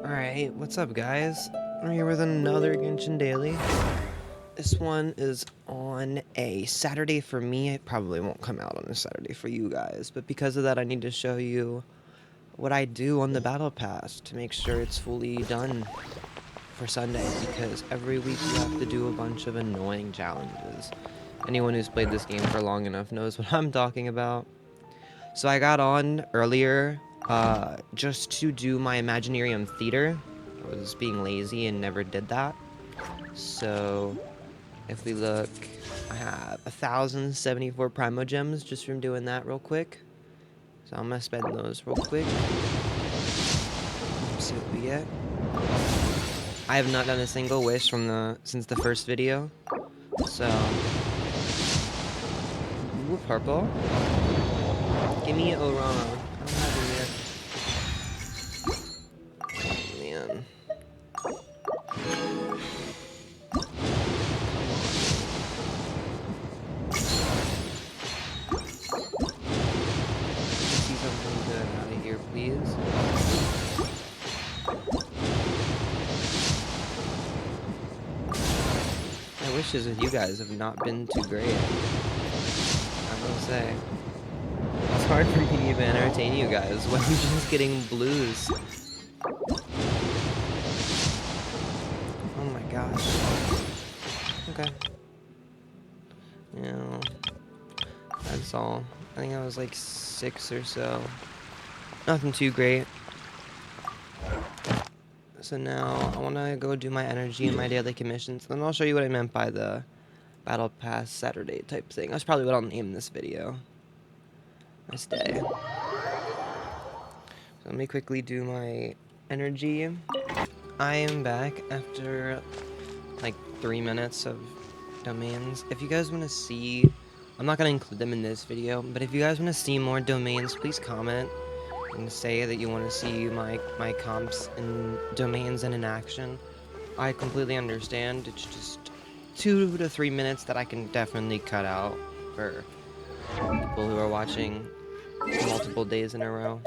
Alright, what's up guys? I'm here with another Genshin Daily. This one is on a Saturday for me. It probably won't come out on a Saturday for you guys, but because of that I need to show you what I do on the Battle Pass to make sure it's fully done for Sunday, because every week you have to do a bunch of annoying challenges. Anyone who's played this game for long enough knows what I'm talking about. So I got on earlier just to do my Imaginarium Theater. I was being lazy and never did that. So if we look, I have 1,074 Primo Gems just from doing that real quick. So I'm gonna spend those real quick. Let's see what we get. I have not done a single wish since the first video. So ooh, purple. Give me Orana. I don't have him yet. Oh, man. See something good out of here, please. My wishes with you guys have not been too great, I will say. It's hard for me to even entertain you guys when I'm just getting blues. Oh my gosh. Okay. Yeah. That's all. I think I was like 6 or so. Nothing too great. So now I want to go do my energy and my daily commissions. Then I'll show you what I meant by the Battle Pass Saturday type thing. That's probably what I'll name this video. Nice day. So let me quickly do my energy. I am back after like 3 minutes of domains. If you guys want to see, I'm not going to include them in this video, but if you guys want to see more domains, please comment and say that you want to see my comps and domains in action. I completely understand. It's just 2 to 3 minutes that I can definitely cut out for people who are watching multiple days in a row.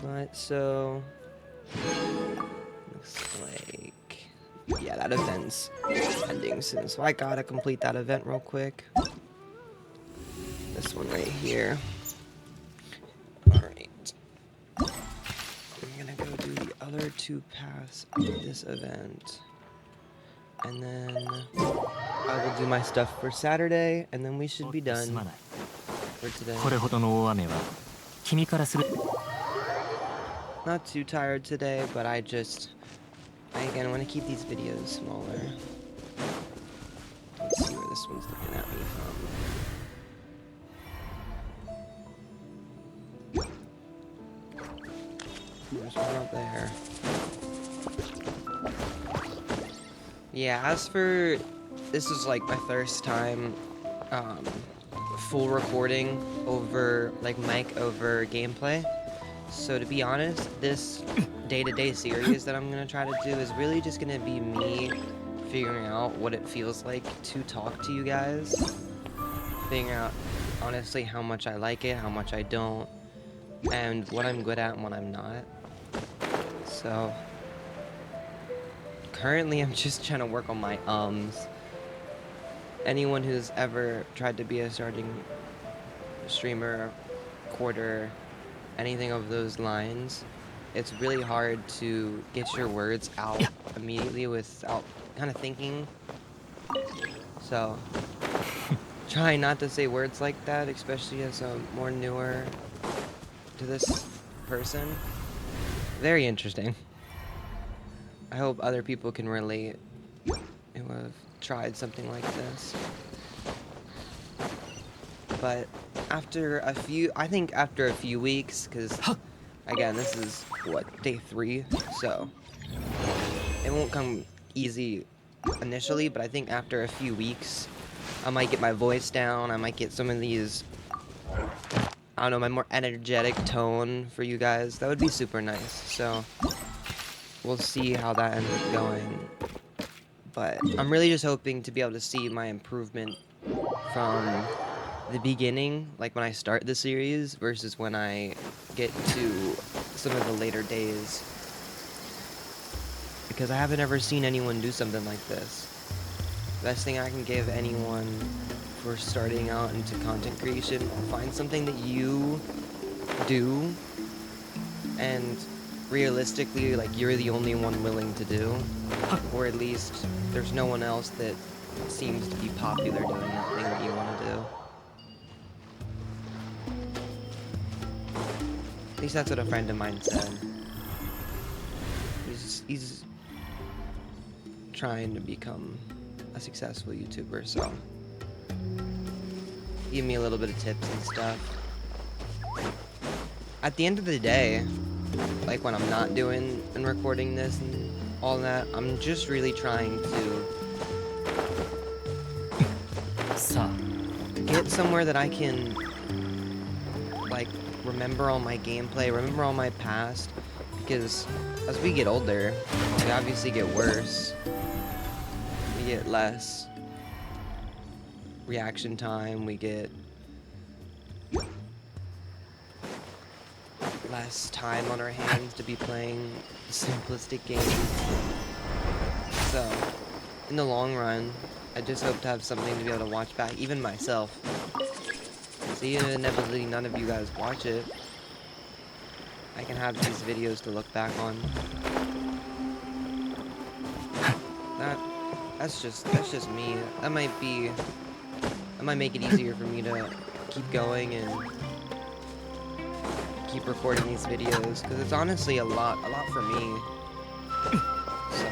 But so looks like, yeah, that event's ending soon, so I gotta complete that event real quick. This one right here. Alright. I'm gonna go do the other 2 paths of this event. And then I will do my stuff for Saturday, and then we should be done for today. Not too tired today, but I again want to keep these videos smaller. Let's see where this one's looking at me from. There's one up there. Yeah, as for, this is like my first time full recording over, like mic over gameplay. So to be honest, this day-to-day series that I'm going to try to do is really just going to be me figuring out what it feels like to talk to you guys. Figuring out, honestly, how much I like it, how much I don't, and what I'm good at and what I'm not. So currently I'm just trying to work on my ums. Anyone who's ever tried to be a starting streamer, quarter, anything of those lines, it's really hard to get your words out immediately without kind of thinking. So try not to say words like that, especially as a more newer to this person. Very interesting. I hope other people can relate who have tried something like this. But after a few, I think after a few weeks, because again, this is what, day 3, so it won't come easy initially, but I think after a few weeks I might get my voice down, I might get some of these, I don't know, my more energetic tone for you guys. That would be super nice. So we'll see how that ends up going. But I'm really just hoping to be able to see my improvement from the beginning, like when I start the series, versus when I get to some of the later days. because I haven't ever seen anyone do something like this. Best thing I can give anyone for starting out into content creation, find something that you do and realistically, like, you're the only one willing to do, or at least there's no one else that seems to be popular doing that thing that you want to do. At least that's what a friend of mine said. He's trying to become a successful YouTuber, so give me a little bit of tips and stuff. At the end of the day, like when I'm not doing and recording this and all that, I'm just really trying to get somewhere that I can, like, remember all my gameplay, remember all my past, because as we get older, we obviously get worse. We get less reaction time, we get less time on our hands to be playing simplistic games. So, in the long run, I just hope to have something to be able to watch back, even myself. So even if inevitably none of you guys watch it, I can have these videos to look back on. That's just me. That might make it easier for me to keep going and keep recording these videos, because it's honestly a lot for me. So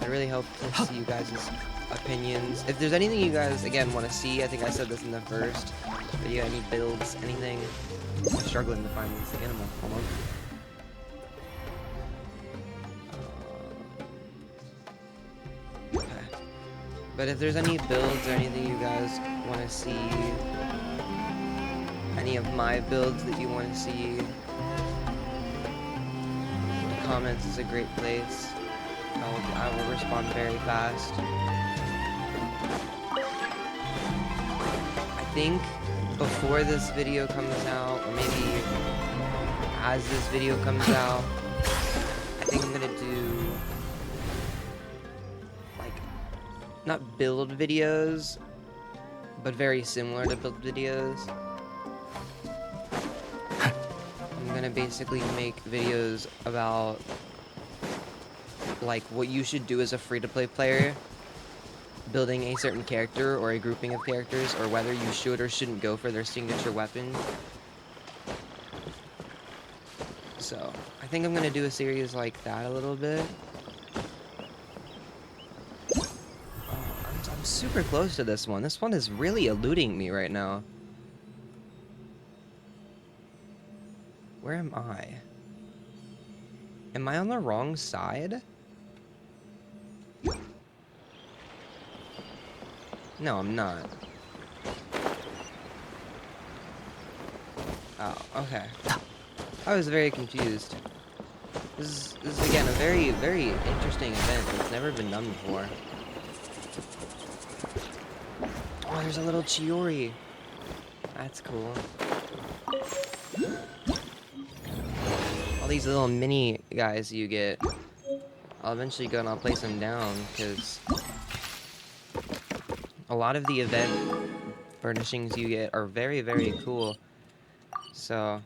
I really hope to see you guys' opinions. If there's anything you guys again want to see, I think I said this in the first video, any builds, anything. I'm struggling to find this animal. Hold on. Okay. But if there's any builds or anything you guys want to see, any of my builds that you want to see, the comments is a great place. I will respond very fast. I think before this video comes out, or maybe as this video comes out, I think I'm gonna do, like, not build videos, but very similar to build videos. I'm gonna basically make videos about, like, what you should do as a free-to-play player, building a certain character or a grouping of characters, or whether you should or shouldn't go for their signature weapon. So, I think I'm gonna do a series like that a little bit. I'm super close to this one. This one is really eluding me right now. Where am I? Am I on the wrong side? No, I'm not. Oh, okay. I was very confused. This is again a very, very interesting event. It's never been done before. Oh, there's a little Chiori. That's cool. All these little mini guys you get. I'll eventually go and I'll place them down, because a lot of the event furnishings you get are very, very cool. So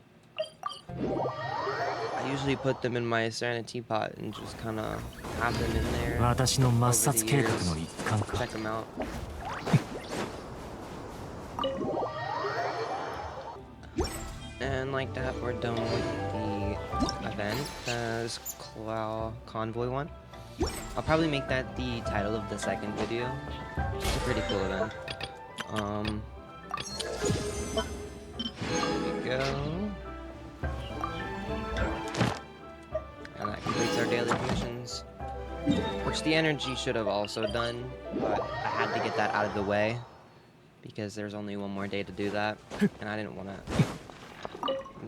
I usually put them in my Serenity pot and just kind of have them in there over the years. Check them out. And like that, we're done with the event. This Convoy one. I'll probably make that the title of the second video. It's a pretty cool event. There we go. And that completes our daily commissions. Which the energy should have also done, but I had to get that out of the way, because there's only one more day to do that, and I didn't want to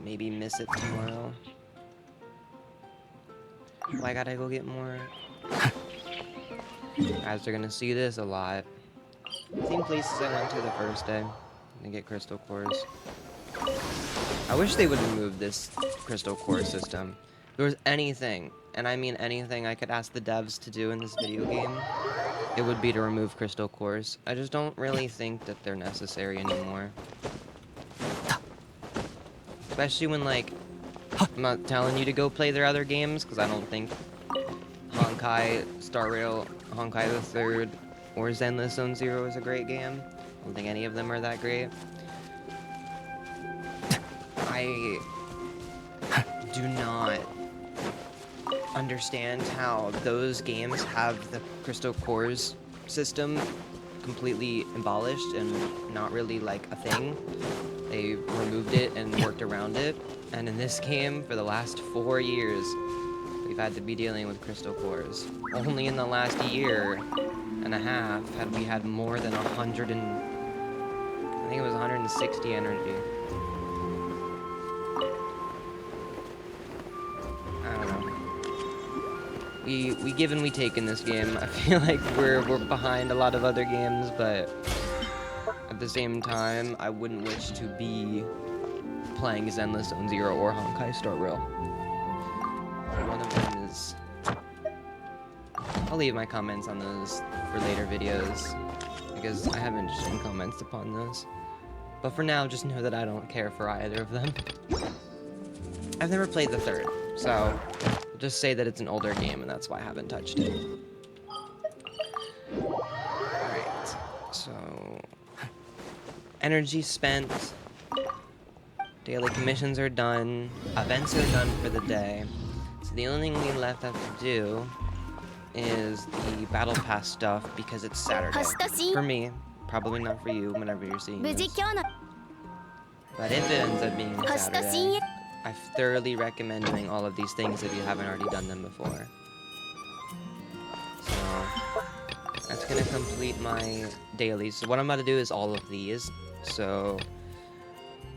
maybe miss it tomorrow. Well, I gotta go get more. Guys are gonna see this a lot. Same places I went to the first day to get crystal cores. I wish they would remove this crystal core system. If there was anything and I mean anything I could ask the devs to do in this video game, it would be to remove crystal cores. I just don't really think that they're necessary anymore. Especially when, like, I'm not telling you to go play their other games, because I don't think Honkai, Star Rail, Honkai the Third, or Zenless Zone Zero is a great game. I don't think any of them are that great. I do not understand how those games have the crystal cores system completely abolished and not really like a thing. They removed it and worked around it, and in this game for the last 4 years we've had to be dealing with crystal cores. Only in the last year and a half had we had more than 100 and I think it was 160 energy. I don't know. We give and we take in this game. I feel like we're behind a lot of other games, but at the same time, I wouldn't wish to be playing Zenless Zone Zero or Honkai Star Rail. One of them is... I'll leave my comments on those for later videos, because I have interesting comments upon those. But for now, just know that I don't care for either of them. I've never played the third, so I'll just say that it's an older game, and that's why I haven't touched it. Alright, so... energy spent. Daily commissions are done. Events are done for the day. So the only thing we left have to do is the battle pass stuff, because it's Saturday. For me, probably not for you whenever you're seeing this. But if it ends up being Saturday, I thoroughly recommend doing all of these things if you haven't already done them before. So that's gonna complete my dailies. So what I'm about to do is all of these. So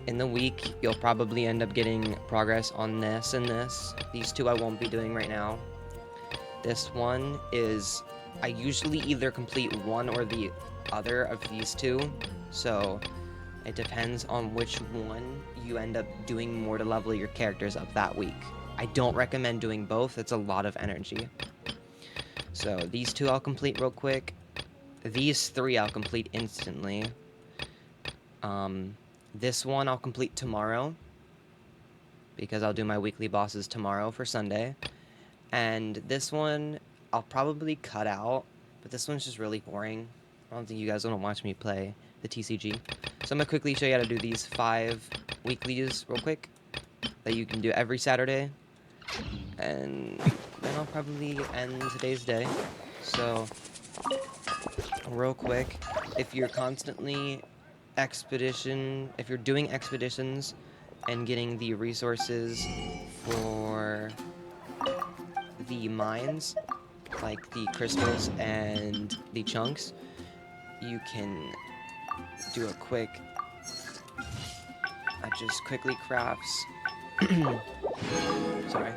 in the week, you'll probably end up getting progress on this and this. These two I won't be doing right now. This one is, I usually either complete one or the other of these two, so it depends on which one you end up doing more to level your characters up that week. I don't recommend doing both, it's a lot of energy. So these two I'll complete real quick. These three I'll complete instantly. This one I'll complete tomorrow, because I'll do my weekly bosses tomorrow for Sunday. And this one, I'll probably cut out, but this one's just really boring. I don't think you guys want to watch me play the TCG. So I'm going to quickly show you how to do these 5 weeklies real quick that you can do every Saturday. And then I'll probably end today's day. So, real quick, if you're constantly if you're doing expeditions and getting the resources for the mines, like the crystals and the chunks, you can do a quick, that just quickly crafts, sorry,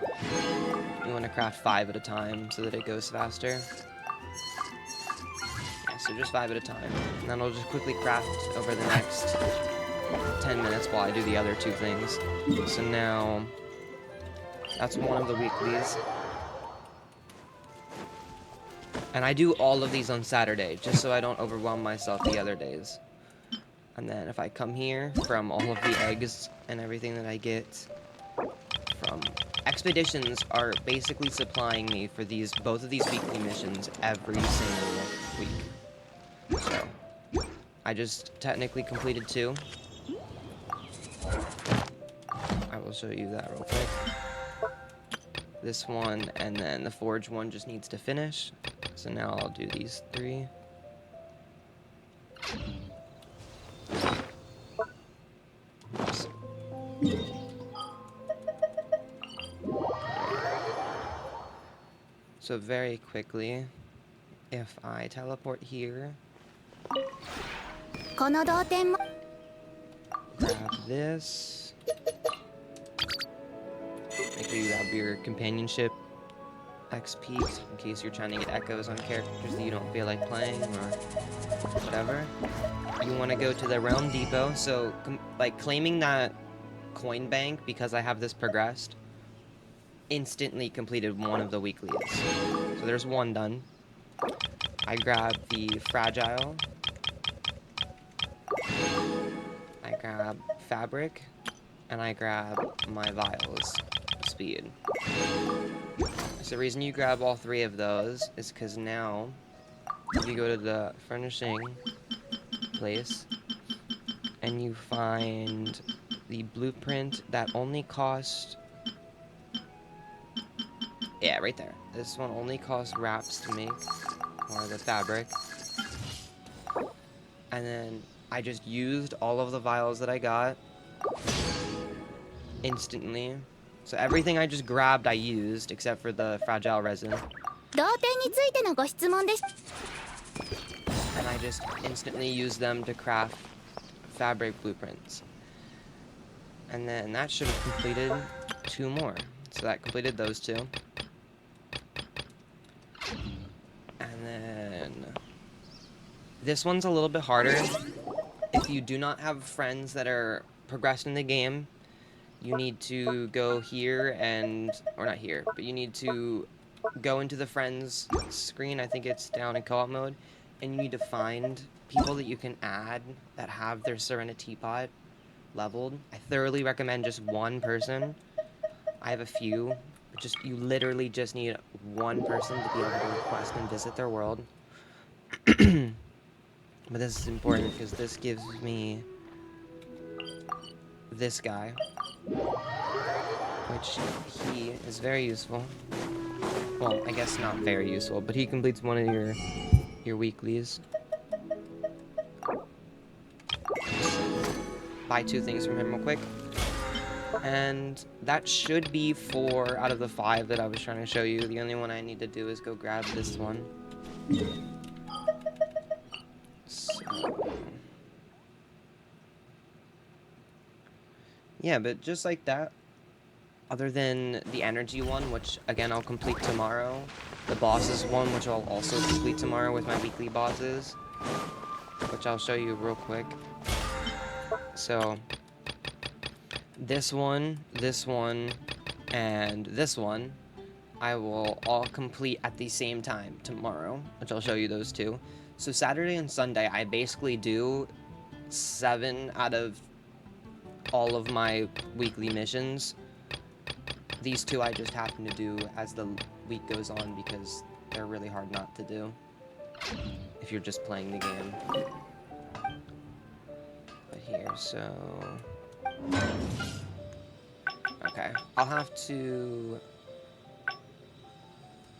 you want to craft 5 at a time so that it goes faster. Yeah, so just 5 at a time, and then I'll just quickly craft over the next 10 minutes while I do the other 2 things. So now, that's one of the weeklies. And I do all of these on Saturday, just so I don't overwhelm myself the other days. And then if I come here, from all of the eggs and everything that I get from expeditions are basically supplying me for both of these weekly missions every single week. So, I just technically completed 2. I will show you that real quick. This one, and then the forge one just needs to finish. So now I'll do these 3. Oops. So very quickly, if I teleport here, grab this, make sure you have your companionship XP in case you're trying to get echoes on characters that you don't feel like playing or whatever. You want to go to the Realm Depot, so like claiming that coin bank, because I have this progressed, instantly completed one of the weeklies. So there's one done. I grab the fragile. I grab fabric. And I grab my vials speed. So the reason you grab all three of those is because now you go to the furnishing place and you find the blueprint that only cost, yeah, right there. This one only costs wraps to make, or the fabric. And then I just used all of the vials that I got instantly. So everything I just grabbed I used except for the fragile resin. And I just instantly used them to craft fabric blueprints. And then that should have completed 2 more. So that completed those 2. And then this one's a little bit harder. If you do not have friends that are progressed in the game, you need to go here and, or not here, but you need to go into the friends screen. I think it's down in co-op mode, and you need to find people that you can add that have their Serenity Pot leveled. I thoroughly recommend just one person. I have a few, but you literally just need one person to be able to request and visit their world. But this is important because this gives me this guy, which he is very useful. Well, I guess not very useful, but he completes one of your weeklies. Buy 2 things from him real quick. And that should be 4 out of the 5 that I was trying to show you. The only one I need to do is go grab this one. So, yeah, but just like that, other than the energy one, which again I'll complete tomorrow, the bosses one, which I'll also complete tomorrow with my weekly bosses, which I'll show you real quick. So this one, and this one, I will all complete at the same time tomorrow, which I'll show you those 2. So Saturday and Sunday, I basically do 7 out of all of my weekly missions. These 2 I just happen to do as the week goes on because they're really hard not to do if you're just playing the game. But here, so... Okay, I'll have to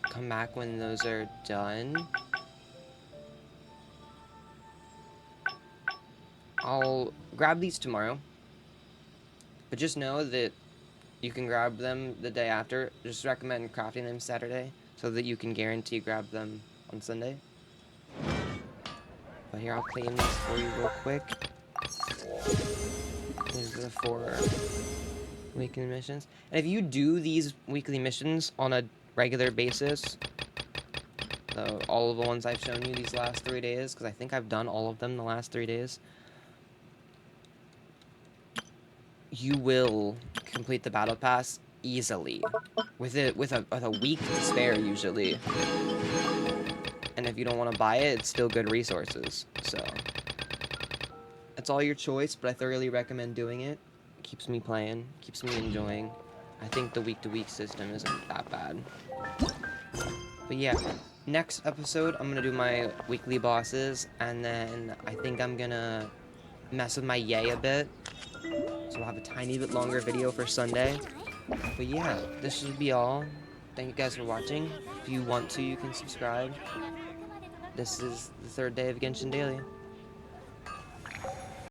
come back when those are done. I'll grab these tomorrow, but just know that you can grab them the day after. Just recommend crafting them Saturday so that you can guarantee grab them on Sunday. But here, I'll claim these for you real quick. These are the 4 weekly missions. And if you do these weekly missions on a regular basis, all of the ones I've shown you these last 3 days, because I think I've done all of them the last 3 days, you will complete the battle pass easily with a week to spare usually. And if you don't want to buy it, it's still good resources. So it's all your choice, but I thoroughly recommend doing it. It keeps me playing, keeps me enjoying. I think the week-to-week system isn't that bad. But yeah, next episode I'm gonna do my weekly bosses, and then I think I'm gonna mess with my yay a bit. So we'll have a tiny bit longer video for Sunday. But yeah, this should be all. Thank you guys for watching. If you want to, you can subscribe. This is the 3rd day of Genshin Daily.